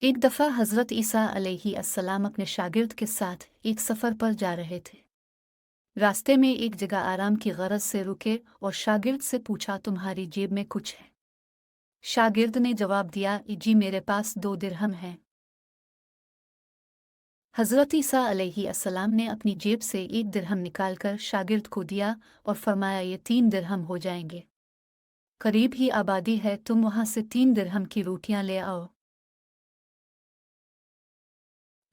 एक दफ़ा हज़रत ईसा अलैहिस्सलाम अपने शागिर्द के साथ एक सफ़र पर जा रहे थे। रास्ते में एक जगह आराम की गरज से रुके और शागिर्द से पूछा, तुम्हारी जेब में कुछ है? शागिर्द ने जवाब दिया, जी मेरे पास 2 दिरहम हैं। हज़रत ईसा अलैहिस्सलाम ने अपनी जेब से 1 दिरहम निकालकर शागिर्द को दिया और फरमाया, ये 3 दिरहम हो जाएंगे। करीब ही आबादी है, तुम वहां से 3 दिरहम की रोटियां ले आओ।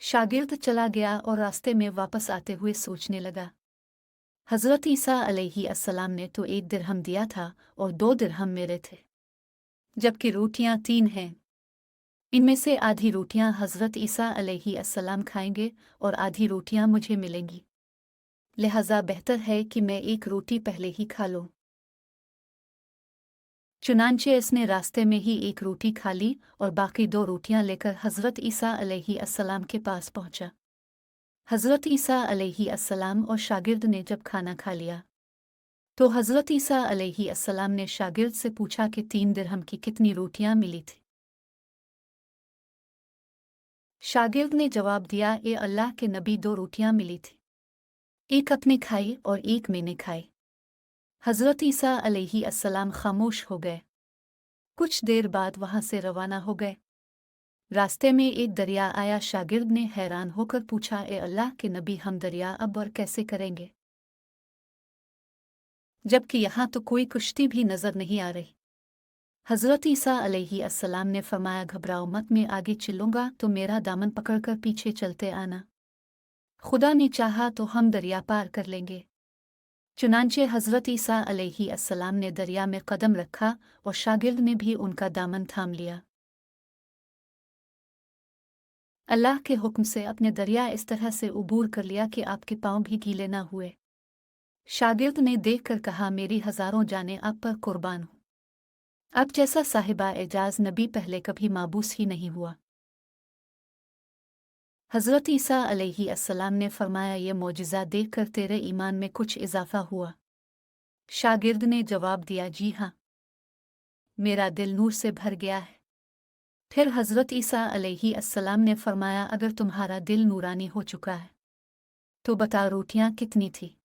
शागिर्द चला गया और रास्ते में वापस आते हुए सोचने लगा, हज़रत ईसा अलैहिस्सलाम ने तो 1 दिरहम दिया था और 2 दिरहम मेरे थे, जबकि रोटियां 3 हैं। इनमें से आधी रोटियां हज़रत ईसा अलैहिस्सलाम खाएंगे और आधी रोटियां मुझे मिलेंगी। लिहाजा बेहतर है कि मैं एक रोटी पहले ही खा लूं। चुनांचे इसने रास्ते में ही एक रोटी खा ली और बाकी 2 रोटियां लेकर हज़रत ईसा अलैहिस्सलाम के पास पहुंचा। हज़रत ईसा अलैहिस्सलाम और शागिर्द ने जब खाना खा लिया तो हज़रत ईसा अलैहिस्सलाम ने शागिर्द से पूछा कि 3 दिरहम की कितनी रोटियां मिली थी। शागिर्द ने जवाब दिया, ए अल्लाह के नबी, 2 रोटियां मिली थी, एक आपने खाई और एक मैंने खाई। हज़रत ईसा अलैहिस्सलाम खामोश हो गए। कुछ देर बाद वहां से रवाना हो गए। रास्ते में एक दरिया आया। शागिर्द ने हैरान होकर पूछा, ए अल्लाह के नबी, हम दरिया अब और कैसे करेंगे, जबकि यहाँ तो कोई कुश्ती भी नजर नहीं आ रही। हज़रत ईसा अलैहिस्सलाम ने फरमाया, घबराओ मत, मैं आगे चलूंगा तो मेरा दामन पकड़कर पीछे चलते आना। खुदा ने चाहा तो हम दरिया पार कर लेंगे। चुनांचे हज़रत ईसा अलैहिस्सलाम ने दरिया में कदम रखा और शागिर्द ने भी उनका दामन थाम लिया। अल्लाह के हुक्म से अपने दरिया इस तरह से उबूर कर लिया कि आपके पांव भी गीले न हुए। शागिर्द ने देखकर कहा, मेरी हज़ारों जानें आप पर कुर्बान हूँ। अब जैसा साहिबा एजाज नबी पहले कभी माबूस ही नहीं हुआ। हज़रत ईसा अलैहिस्सलाम ने फरमाया, ये मौजिज़ा देखकर तेरे ईमान में कुछ इजाफा हुआ? शागिर्द ने जवाब दिया, जी हाँ, मेरा दिल नूर से भर गया है। फिर हज़रत ईसा अलैहिस्सलाम ने फरमाया, अगर तुम्हारा दिल नूरानी हो चुका है तो बता, रोटियां कितनी थी?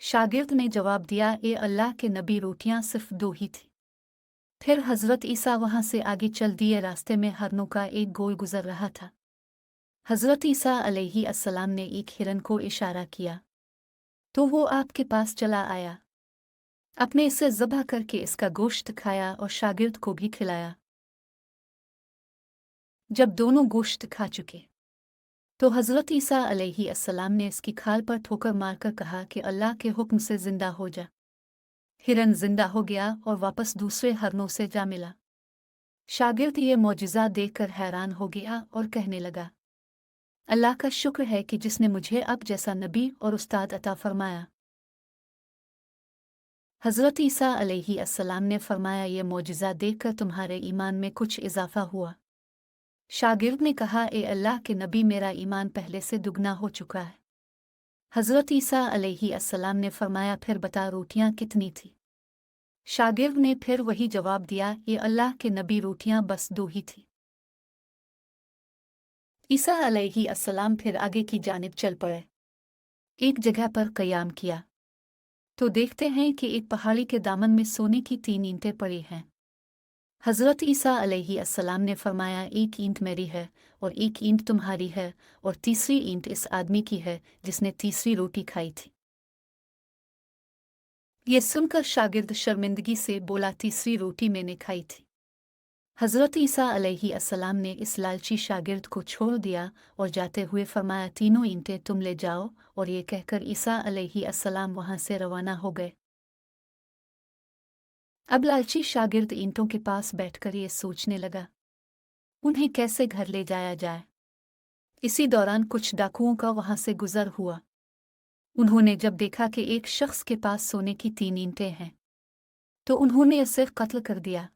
शागिर्द ने जवाब दिया, ए अल्लाह के नबी, रोटियां सिर्फ 2 ही थी। फिर हज़रत ईसा वहां से आगे चल दिए। रास्ते में हरनों का एक गोल गुजर रहा था। हज़रत ईसा अलैहिस्सलाम ने एक हिरन को इशारा किया तो वो आपके पास चला आया। आपने इसे ज़बह करके इसका गोश्त खाया और शागिर्द को भी खिलाया। जब दोनों गोश्त खा चुके तो हज़रत ईसा अलैहिस्सलाम ने इसकी खाल पर ठोकर मारकर कहा कि अल्लाह के हुक्म से जिंदा हो जा। हिरन जिंदा हो गया और वापस दूसरे हरनों से जा मिला। शागिर्द ये मौजिज़ा देखकर हैरान हो गया और कहने लगा, अल्लाह का शुक्र है कि जिसने मुझे अब जैसा नबी और उस्ताद अता फरमाया। हज़रत ईसा अलैहिस्सलाम ने फरमाया, ये मौजिज़ा देखकर तुम्हारे ईमान में कुछ इजाफा हुआ? शागिर्द ने कहा, ए अल्लाह के नबी, मेरा ईमान पहले से दुगना हो चुका है। हज़रत ईसा अलैहिस्सलाम ने फरमाया, फिर बता, रोटियां कितनी थी? शागिर्द ने फिर वही जवाब दिया, ये अल्लाह के नबी, रोटियां बस 2 ही थी। ईसा अलैहिस्सलाम फिर आगे की जानिब चल पड़े। एक जगह पर कयाम किया तो देखते हैं कि एक पहाड़ी के दामन में सोने की 3 ईंटें पड़ी हैं। हज़रत ईसा अलैहिस्सलाम ने फरमाया, एक ईंट मेरी है और एक ईंट तुम्हारी है और तीसरी ईंट इस आदमी की है जिसने तीसरी रोटी खाई थी। ये सुनकर शागिर्द शर्मिंदगी से बोला, तीसरी रोटी मैंने खाई थी। हज़रत ईसा अलैहिस्सलाम ने इस लालची शागिर्द को छोड़ दिया और जाते हुए फरमाया, तीनों ईंटें तुम ले जाओ। और ये कहकर ईसा अलैहिस्सलाम वहां से रवाना हो गए। अब लालची शागिर्द ईंटों के पास बैठकर ये सोचने लगा, उन्हें कैसे घर ले जाया जाए। इसी दौरान कुछ डाकुओं का वहां से गुजर हुआ। उन्होंने जब देखा कि एक शख्स के पास सोने की 3 ईंटें हैं तो उन्होंने उसे कत्ल कर दिया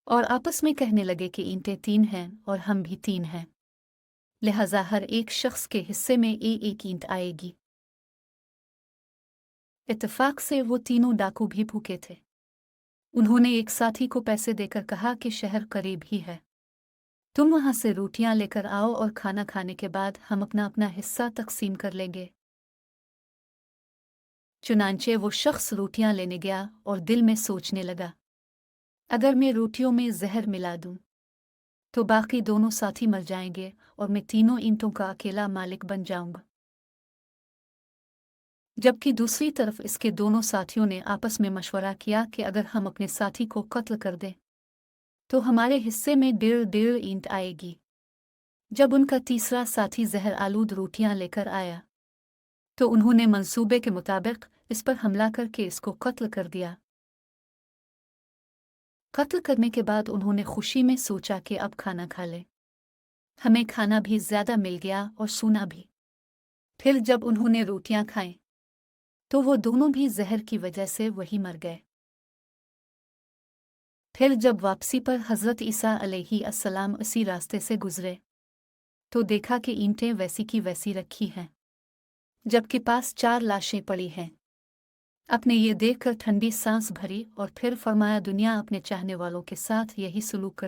और आपस में कहने लगे कि ईंटें 3 हैं और हम भी 3 हैं, लिहाजा हर एक शख्स के हिस्से में एक ईंट आएगी। इत्तेफाक से वो तीनों डाकू भी भूखे थे। उन्होंने एक साथी को पैसे देकर कहा कि शहर करीब ही है, तुम वहां से रोटियां लेकर आओ और खाना खाने के बाद हम अपना अपना हिस्सा तकसीम कर लेंगे। चुनांचे वो शख्स रोटियां लेने गया और दिल में सोचने लगा, अगर मैं रोटियों में जहर मिला दूं तो बाकी दोनों साथी मर जाएंगे और मैं तीनों ईंटों का अकेला मालिक बन जाऊंगा। जबकि दूसरी तरफ इसके दोनों साथियों ने आपस में मशवरा किया कि अगर हम अपने साथी को कत्ल कर दें तो हमारे हिस्से में 1.5 ईंट आएगी। जब उनका तीसरा साथी जहर आलूद रोटियां लेकर आया तो उन्होंने मंसूबे के मुताबिक इस पर हमला करके इसको कत्ल कर दिया। कत्ल करने के बाद उन्होंने खुशी में सोचा कि अब खाना खा ले, हमें खाना भी ज्यादा मिल गया और सोना भी। फिर जब उन्होंने रोटियां खाएं तो वो दोनों भी जहर की वजह से वही मर गए। फिर जब वापसी पर हज़रत ईसा अलैहि अस्सलाम उसी रास्ते से गुजरे तो देखा कि ईंटें वैसी की वैसी रखी हैं, जबकि पास 4 लाशें पड़ी हैं। अपने ये देखकर ठंडी सांस भरी और फिर फरमाया, दुनिया अपने चाहने वालों के साथ यही सलूक कर